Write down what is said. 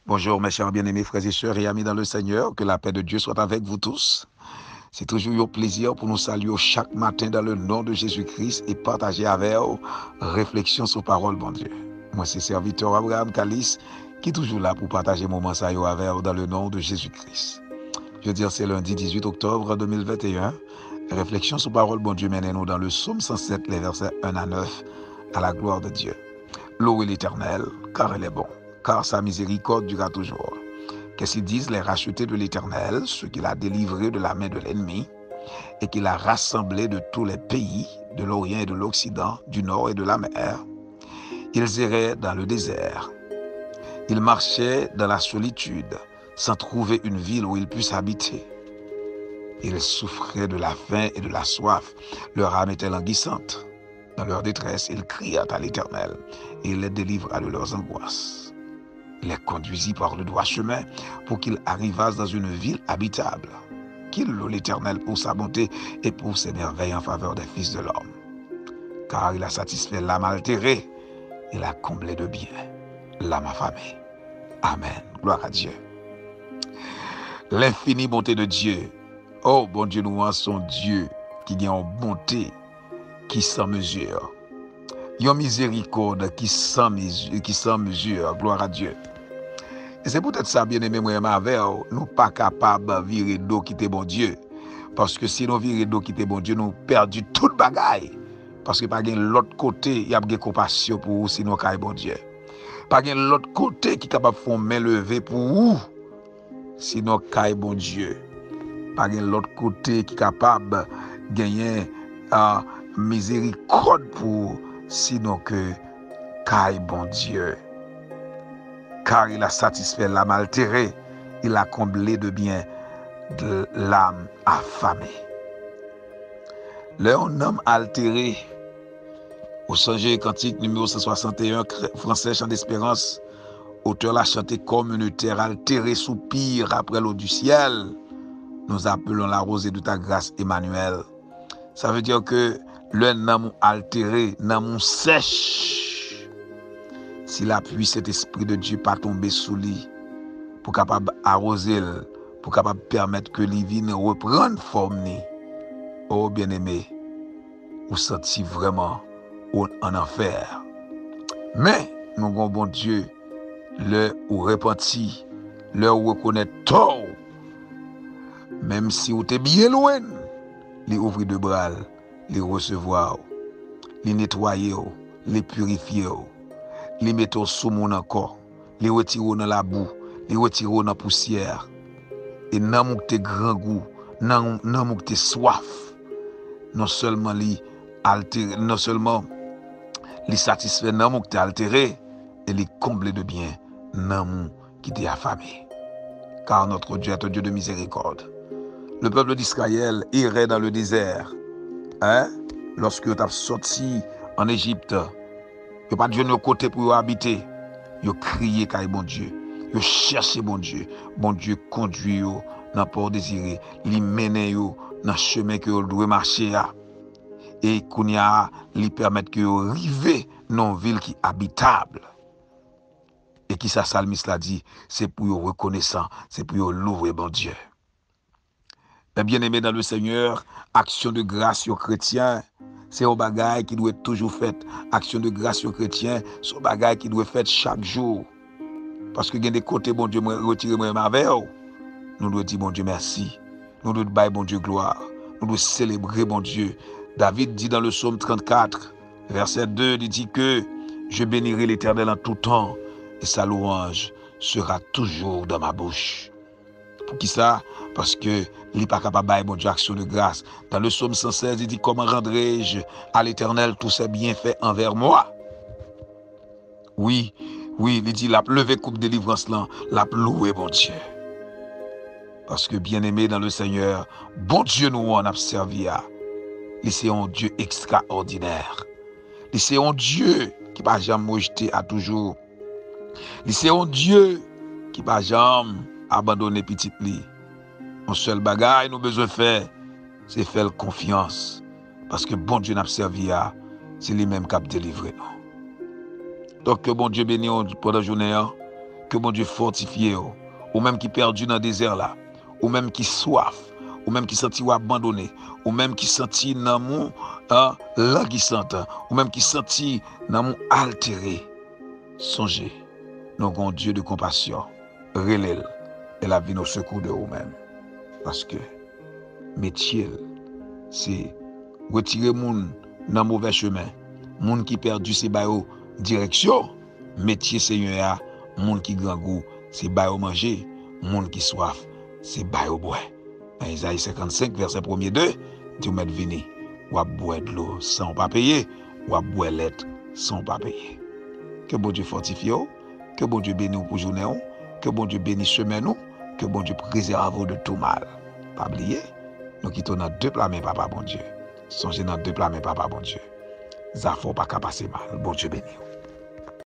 Bonjour mes chers bien-aimés frères et sœurs et amis dans le Seigneur, que la paix de Dieu soit avec vous tous. C'est toujours un plaisir pour nous saluer chaque matin dans le nom de Jésus-Christ et partager avec vous réflexion sur parole, bon Dieu. Moi c'est serviteur Abraham Kalis qui est toujours là pour partager moment ça avec vous dans le nom de Jésus-Christ. Je veux dire c'est lundi 18 octobre 2021. Réflexion sur parole, bon Dieu, menez-nous dans le psaume 107, les versets 1 à 9, à la gloire de Dieu. Louez l'Éternel, car il est bon, car sa miséricorde durera toujours. Qu'est-ce qu'ils disent les rachetés de l'Éternel, ceux qu'il a délivrés de la main de l'ennemi, et qu'il a rassemblés de tous les pays, de l'Orient et de l'Occident, du Nord et de la mer. Ils erraient dans le désert. Ils marchaient dans la solitude, sans trouver une ville où ils puissent habiter. Ils souffraient de la faim et de la soif. Leur âme était languissante. Dans leur détresse, ils crièrent à l'Éternel et il les délivra de leurs angoisses. Il les conduisit par le droit chemin pour qu'ils arrivassent dans une ville habitable. Qu'il loue l'Éternel pour sa bonté et pour ses merveilles en faveur des fils de l'homme. Car il a satisfait l'âme altérée, il a comblé de bien l'âme affamée. Amen. Gloire à Dieu. L'infinie bonté de Dieu. Oh, bon Dieu, nous son Dieu qui a une bonté qui sans mesure. Une miséricorde qui sans mesure. Gloire à Dieu. Et c'est peut-être ça, bien aimé, moi, avec nous pas capables de virer d'eau qui était bon Dieu. Parce que si nous virer d'eau qui était bon Dieu, nous perdons toute bagaille. Parce que pas de l'autre côté, il y a de compassion pour vous si nous caille bon Dieu. Pas de l'autre côté qui est capable de faire main levée pour vous si nous caille bon Dieu. Pas de l'autre côté qui est capable de gagner miséricorde pour sinon que caille bon Dieu. Car il a satisfait l'âme altérée, il a comblé de bien de l'âme affamée. Un homme altéré, au Sangé Cantique numéro 161, français, chant d'espérance, auteur l'a chanté comme une terre altérée soupire après l'eau du ciel. Nous appelons la rosée de ta grâce Emmanuel. Ça veut dire que le nom altéré, nom sèche, s'il appuie cet esprit de Dieu pas tomber sous lui, pour capable arroser, pour capable permettre que les vignes reprennent forme. Oh bien-aimé, vous sentez vraiment en enfer. Mais nous avons bon Dieu, le ou repenti, le ou reconnaît tort, même si vous êtes bien loin, les ouvrir de bras, les recevoir, les nettoyer, les purifier, les mettre sous mon encore, les retirer dans la boue, les retirer dans la poussière. Et non mon te grand goût, non mon te soif, non seulement les altérer, non seulement les satisfaire, non mon te altéré, et les combler de bien, non mon qui t'est affamé. Car notre Dieu est un Dieu de miséricorde. Le peuple d'Israël irait dans le désert. Lorsque tu as sorti en Égypte, il n'y a pas de Dieu de côté pour habiter. Ils crié car bon Dieu. Ils cherché bon Dieu. Bon Dieu conduit dans le port désiré. Il mène dans le chemin que vous devez marcher. Et qu'on y a, lui permettre que vous arriviez dans une ville qui est habitable. Et qui ça salmiste l'a dit, c'est pour vous reconnaissant, c'est pour vous louer bon Dieu. Mais bien aimé dans le Seigneur, action de grâce aux chrétiens, c'est un bagage qui doit être toujours fait. Action de grâce aux chrétiens, c'est un bagage qui doit être fait chaque jour. Parce que il y a des côtés, bon Dieu, retirez-moi ma veille. Nous devons dire, bon Dieu, merci. Nous devons dire, bon Dieu, gloire. Nous devons célébrer, bon Dieu. David dit dans le psaume 34, verset 2, il dit que je bénirai l'Éternel en tout temps et sa louange sera toujours dans ma bouche. Pour qui ça? Parce que il n'est pas capable de bon Dieu action de grâce. Dans le psaume 116, il dit, comment rendrai-je à l'Éternel tous ses bienfaits envers moi? Oui, il dit, la levé coupe délivrance là, la loué bon Dieu. Parce que bien aimé dans le Seigneur, bon Dieu nous en a servi à. C'est un Dieu extraordinaire. C'est un Dieu qui va jamais rejeter à toujours. C'est un Dieu qui va jamais abandonner petit li. Un seul bagage nous besoin faire, c'est faire confiance. Parce que bon Dieu n'a servi à, c'est lui-même qui a délivré nous. Donc que bon Dieu bénisse pendant la journée. Que bon Dieu fortifie ou même qui perdu dans le désert là, ou même qui soif, ou même qui senti ou abandonné, ou même qui senti dans mon languissante, ou même qui senti dans mon altéré. Songez, nous avons un Dieu de compassion, relève et la vie au secours de vous-même. Parce que métier, c'est retirer moun dans mauvais chemin, moun qui perdu ses bayo direction, métier Seigneur, moun qui grand goût, c'est bayo manger, moun qui soif, c'est bayo boire. Dans Isaïe 55 verset 1er 2, Dieu m'a venu, ou à boire de l'eau sans pas payer, ou à boire l'être sans pas payer. Que bon Dieu fortifie, que bon Dieu bénisse pour journée, que bon Dieu bénisse chemin nous, que bon Dieu préserve vous de tout mal. Pas oublier, nous quittons dans deux plats, mais papa bon Dieu. Songez dans deux plats, mais papa bon Dieu. Ça faut pas qu'à passer mal. Bon Dieu bénisse.